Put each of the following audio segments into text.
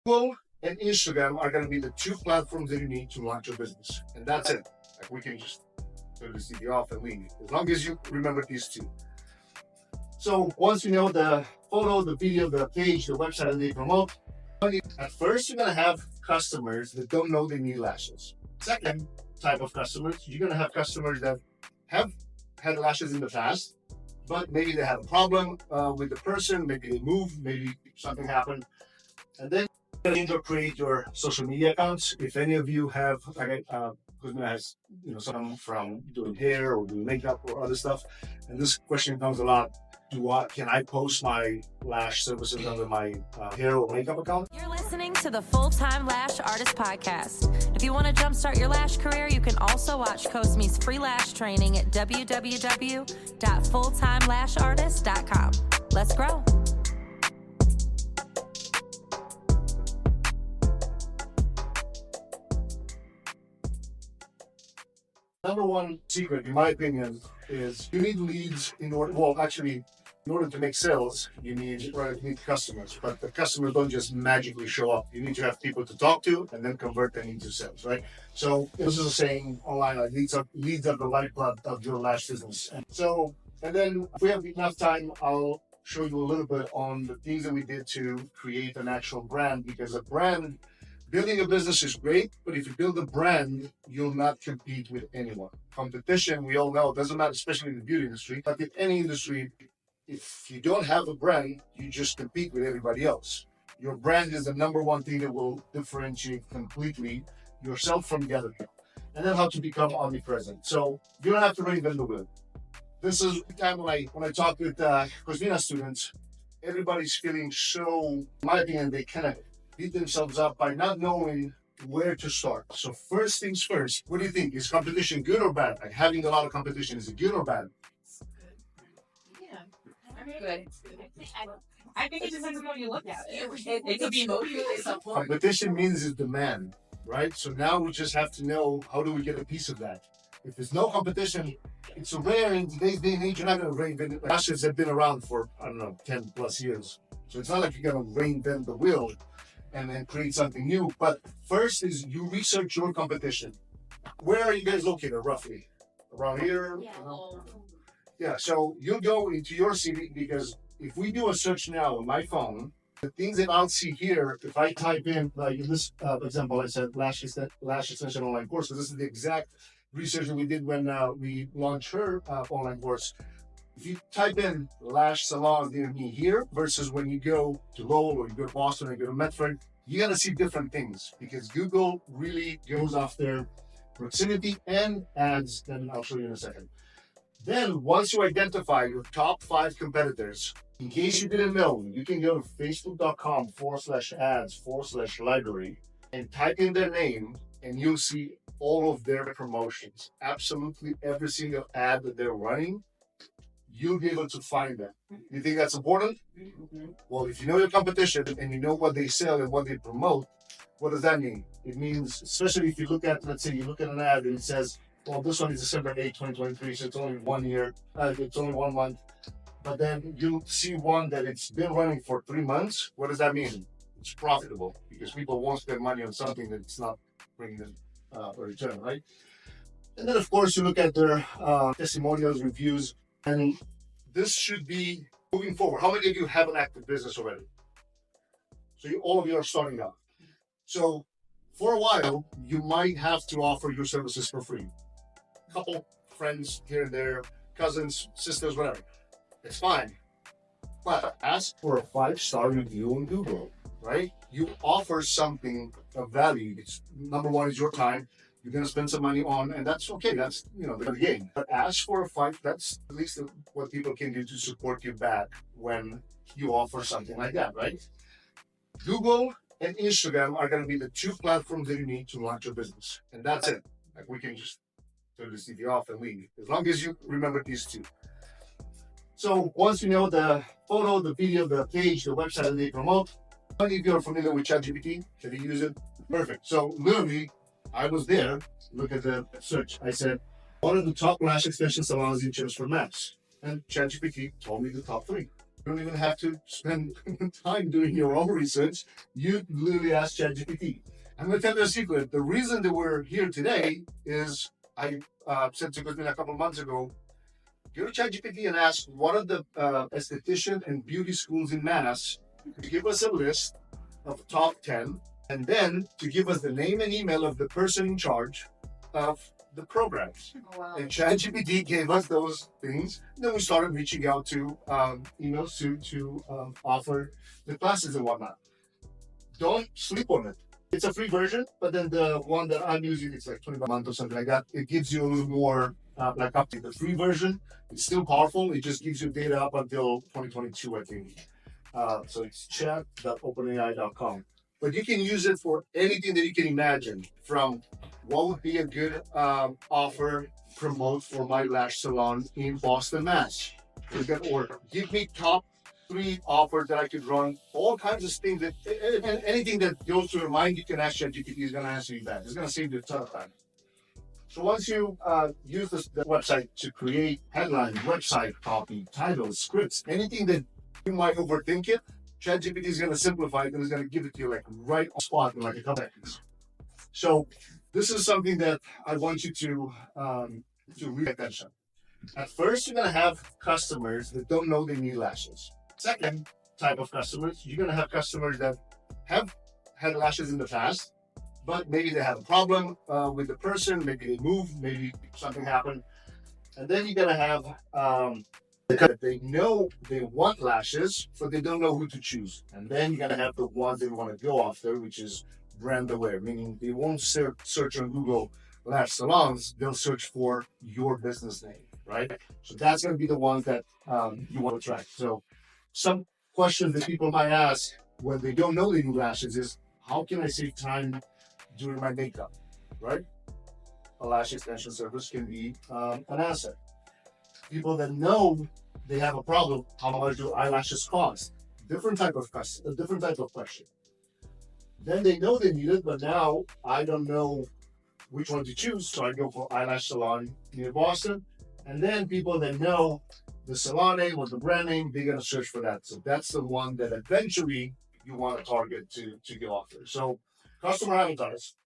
Google and Instagram are going to be the two platforms that you need to launch your business. And that's it. Like we can just turn the CV off and leave. As long as you remember these two. So once you know the photo, the video, the page, the website that they promote, at first you're going to have customers that don't know they need lashes. Second type of customers, you're going to have customers that have had lashes in the past, but maybe they had a problem with the person, maybe they moved, maybe something happened. And then you need to create your social media accounts. If any of you have, like, Kuzma has, some from doing hair or doing makeup or other stuff, and this question comes a lot. Can I post my lash services under my hair or makeup account? You're listening to the Time Lash Artist Podcast. If you want to jumpstart your lash career, you can also watch Cosme's free lash training at www.fulltimelashartist.com. Let's grow. Number one secret, in my opinion, is you need leads in order to make sales, you need customers, but the customers don't just magically show up. You need to have people to talk to and then convert them into sales, right? So this is a saying online, like leads are the lifeblood of your lash business. And then if we have enough time, I'll show you a little bit on the things that we did to create an actual brand, because building a business is great, but if you build a brand, you'll not compete with anyone. Competition, we all know, doesn't matter, especially in the beauty industry, but in any industry, if you don't have a brand, you just compete with everybody else. Your brand is the number one thing that will differentiate completely yourself from the other people. And then how to become omnipresent. So you don't have to reinvent the wheel. This is the time when I talk with Cosmina students, everybody's feeling so, in my opinion, they kind of beat themselves up by not knowing where to start. So first things first, what do you think? Is competition good or bad? Like having a lot of competition, is it good or bad? Good. I think it depends on how you look at it. It could be emotional at some point. Competition means it's demand, right? So now we just have to know, how do we get a piece of that? If there's no competition, it's rare in today's day and age. You're not going to reinvent it. Lashes have been around for, 10 plus years. So it's not like you're going to reinvent the wheel and then create something new. But first is you research your competition. Where are you guys located roughly? Around here? Yeah, so you'll go into your city, because if we do a search now on my phone, the things that I'll see here, if I type in, like in this example, I said lash extension online course. So this is the exact research that we did when we launched her online course. If you type in lash salon near me here versus when you go to Lowell or you go to Boston or you go to Medford, you're going to see different things, because Google really goes after proximity and ads, and I'll show you in a second. Then once you identify your top 5 competitors, in case you didn't know, you can go to facebook.com/ads/library and type in their name, and you'll see all of their promotions. Absolutely every single ad that they're running, you'll be able to find them. You think that's important? Mm-hmm. Well, if you know your competition and you know what they sell and what they promote, what does that mean? It means, especially if you look at, let's say you look at an ad and it says, well, this one is December 8, 2023, so it's only 1 year, it's only 1 month. But then you see one that it's been running for 3 months. What does that mean? It's profitable, because people won't spend money on something that's not bringing them a return, right? And then, of course, you look at their testimonials, reviews, and this should be moving forward. How many of you have an active business already? So all of you are starting out. So for a while, you might have to offer your services for free. Couple friends here and there, cousins, sisters, whatever. It's fine. But ask for a 5-star review on Google, right? You offer something of value. It's number one is your time. You're going to spend some money on, and that's okay. That's, the game. But ask for a 5. That's at least what people can do to support you back when you offer something like that, right? Google and Instagram are going to be the two platforms that you need to launch your business. And that's it. Like we can just turn the CV off and leave, as long as you remember these two. So once you know the photo, the video, the page, the website that they promote, if you're familiar with ChatGPT, can you use it? Perfect. So literally, I was there, look at the search. I said, what are the top lash extension salons you chose for mass? And ChatGPT told me the top 3. You don't even have to spend time doing your own research. You literally ask ChatGPT. I'm going to tell you a secret. The reason that we're here today is I said to Guzman a couple of months ago, go to ChatGPT and ask what are the esthetician and beauty schools in Mass to give us a list of top 10, and then to give us the name and email of the person in charge of the programs. Oh, wow. And ChatGPT gave us those things. And then we started reaching out to emails to offer the classes and whatnot. Don't sleep on it. It's a free version, but then the one that I'm using, it's like $20 a month or something like that. It gives you a little more like up to the free version. It's still powerful. It just gives you data up until 2022, I think. So it's chat.openai.com. But you can use it for anything that you can imagine, from what would be a good offer promote for my lash salon in Boston, Mass. Or give me top 3 offers that I could run, all kinds of things that anything that goes through your mind, you can ask ChatGPT. Is going to answer you back. It's going to save you a ton of time. So once you use the website to create headlines, website copy, titles, scripts, anything that you might overthink it, ChatGPT is going to simplify it and it's going to give it to you like right on spot in like a couple seconds. So this is something that I want you to really pay attention. At first, you're going to have customers that don't know they need lashes. Second type of customers, you're going to have customers that have had lashes in the past, but maybe they have a problem with the person, maybe they moved, maybe something happened. And then you're going to have they know they want lashes, but they don't know who to choose. And then you're going to have the ones they want to go after, which is brand aware, meaning they won't search on Google lash salons, they'll search for your business name, right? So that's going to be the ones that you want to attract. So some questions that people might ask when they don't know they need lashes is, how can I save time during my makeup, right? A lash extension service can be an asset. People that know they have a problem, how much do eyelashes cost? Different type of question. Then they know they need it, but now I don't know which one to choose, so I go for eyelash salon near Boston. And then people that know the salon name or the brand name, they're gonna search for that. So that's the one that eventually you want to target to go after. So customer avatars.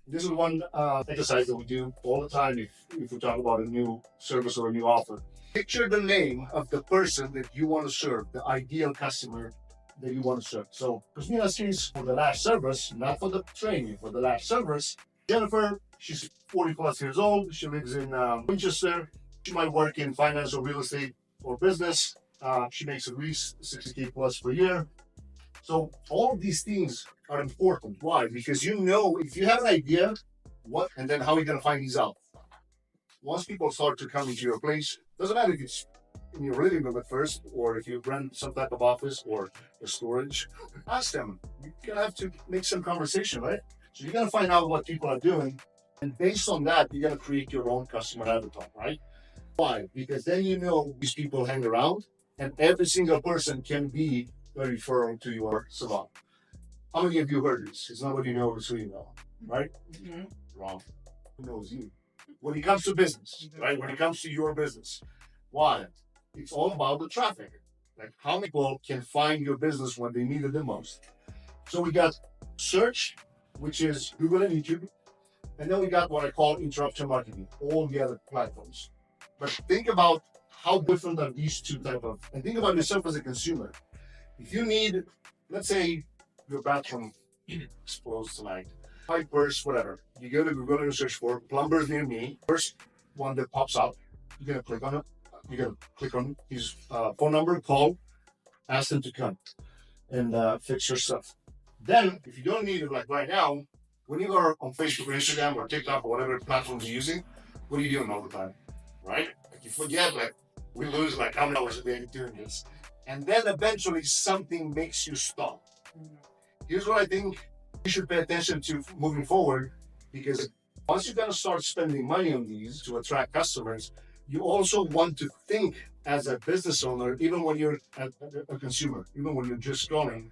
This is one exercise that we do all the time if we talk about a new service or a new offer. Picture the name of the person that you want to serve, the ideal customer that you want to serve. So Christina's case for the lash service, not for the training, for the lash service. Jennifer, she's 40 plus years old. She lives in Winchester. She might work in finance or real estate or business. She makes at least 60K plus per year. So all of these things are important. Why? Because you know, if you have an idea, what, and then how are you going to find these out? Once people start to come into your place, doesn't matter if it's in your living room at first, or if you rent some type of office or a storage, ask them. You're going to have to make some conversation, right? So you're going to find out what people are doing. And based on that, you're going to create your own customer avatar, right? Why? Because then you know these people hang around, and every single person can be a referral to your salon. How many of you heard this? It's not what you know, it's who you know, right? Mm-hmm. Wrong. Who knows you? When it comes to business, right? When it comes to your business, why? It's all about the traffic. Like how many people can find your business when they need it the most. So we got search, which is Google and YouTube. And then we got what I call interruption marketing, all the other platforms. But think about how different are these two type of, and think about yourself as a consumer. If you need, let's say your bathroom explodes tonight, pipe burst, whatever. You go to Google and search for plumbers near me. First one that pops up, you're gonna click on it. You're gonna click on his phone number, call, ask them to come and fix your stuff. Then, if you don't need it, like right now, when you are on Facebook or Instagram or TikTok or whatever platforms you're using, what are you doing all the time, right? Like you forget, like we lose like how many hours a day doing this, and then eventually something makes you stop. Here's what I think you should pay attention to moving forward, because once you're gonna start spending money on these to attract customers, you also want to think as a business owner, even when you're a consumer, even when you're just scrolling.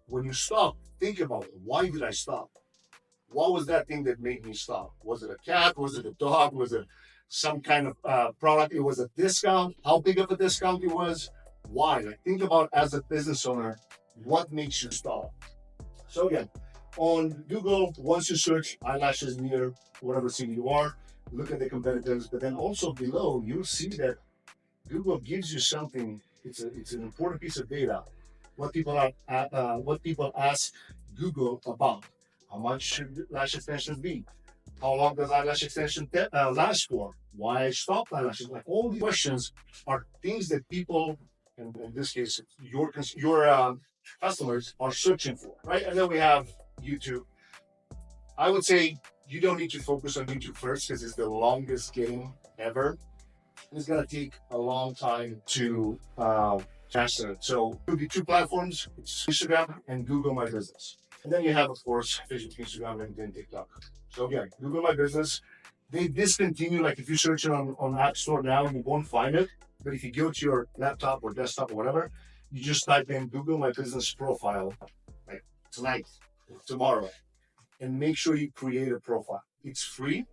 When you stop, think about why did I stop? What was that thing that made me stop? Was it a cat? Was it a dog? Was it some kind of product? It was a discount. How big of a discount it was? Why? Like, think about, as a business owner, what makes you stop? So again, on Google, once you search eyelashes near whatever city you are, look at the competitors, but then also below, you'll see that Google gives you something. It's an important piece of data. What people ask Google about. How much should lash extensions be? How long does eyelash extension last for? Why stop eyelashes? Like, all these questions are things that people, and in this case, your customers are searching for, right? And then we have YouTube. I would say you don't need to focus on YouTube first because it's the longest game ever. It's gonna take a long time to master it. So the two platforms, it's Instagram and Google My Business. And then you have, of course, Facebook, Instagram, LinkedIn, TikTok. So again, Google My Business. They discontinue, like if you search it on App Store now, you won't find it. But if you go to your laptop or desktop or whatever, you just type in Google My Business profile, like tonight, tomorrow, and make sure you create a profile. It's free.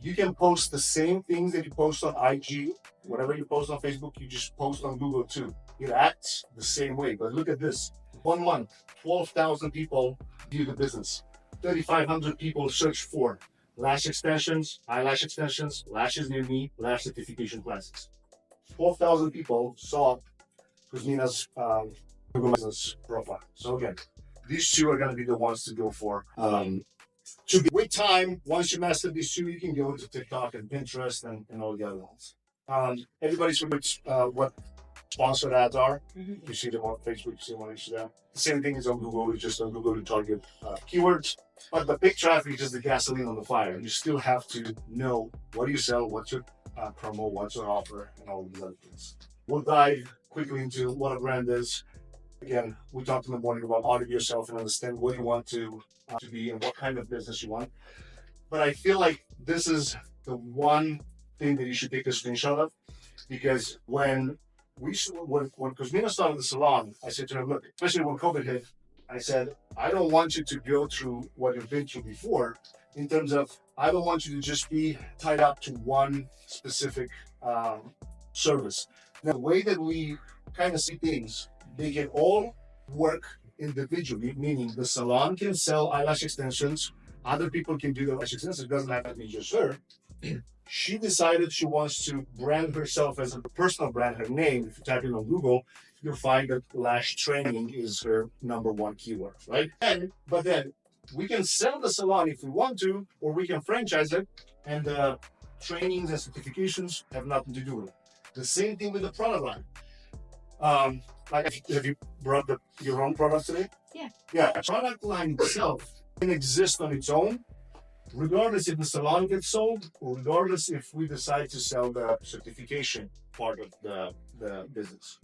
You can post the same things that you post on IG, whatever you post on Facebook, you just post on Google too. It acts the same way. But look at this. 1 month, 12,000 people view the business. 3,500 people search for lash extensions, eyelash extensions, lashes near me, lash certification classes. 12,000 people saw Kuzmina's Google Business profile. So again, these two are going to be the ones to go for. With time, once you master these two, you can go into TikTok and Pinterest and all the other ones. Everybody's what sponsored ads are. You see them on Facebook, you see them on Instagram. The same thing is on Google. It's just on Google to target keywords. But the big traffic is just the gasoline on the fire. You still have to know what do you sell, what's your promo, what's your offer, and all these other things. We'll dive quickly into what a brand is. Again, we talked in the morning about audit yourself and understand what you want to be and what kind of business you want. But I feel like this is the one thing that you should take a screenshot of, because when Kuzmina started the salon, I said to her, look, especially when COVID hit, I said, I don't want you to go through what you've been through before, in terms of, I don't want you to just be tied up to one specific service. Now, the way that we kind of see things, they can all work individually, meaning the salon can sell eyelash extensions, other people can do the lash extensions, it doesn't have to be just her. She decided she wants to brand herself as a personal brand, her name. If you type in on Google, you'll find that lash training is her #1 keyword, right? But then we can sell the salon if we want to, or we can franchise it, and the trainings and certifications have nothing to do with it. The same thing with the product line. Have you brought your own products today? Yeah. Yeah, a product line itself can exist on its own, regardless if the salon gets sold, or regardless if we decide to sell the certification part of the business.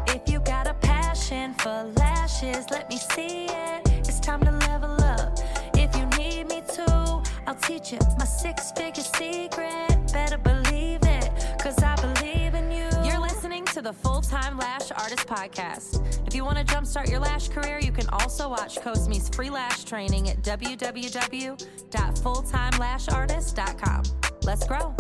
If you got a passion for lashes, let me see it. It's time to level up. If you need me to, I'll teach you my 6-figure secret. Better believe it, 'cause I believe in you. You're listening to the Time Lash Artist Podcast. If you want to jumpstart your lash career, you can also watch Cosme's free lash training at www.fulltimelashartist.com. Let's grow.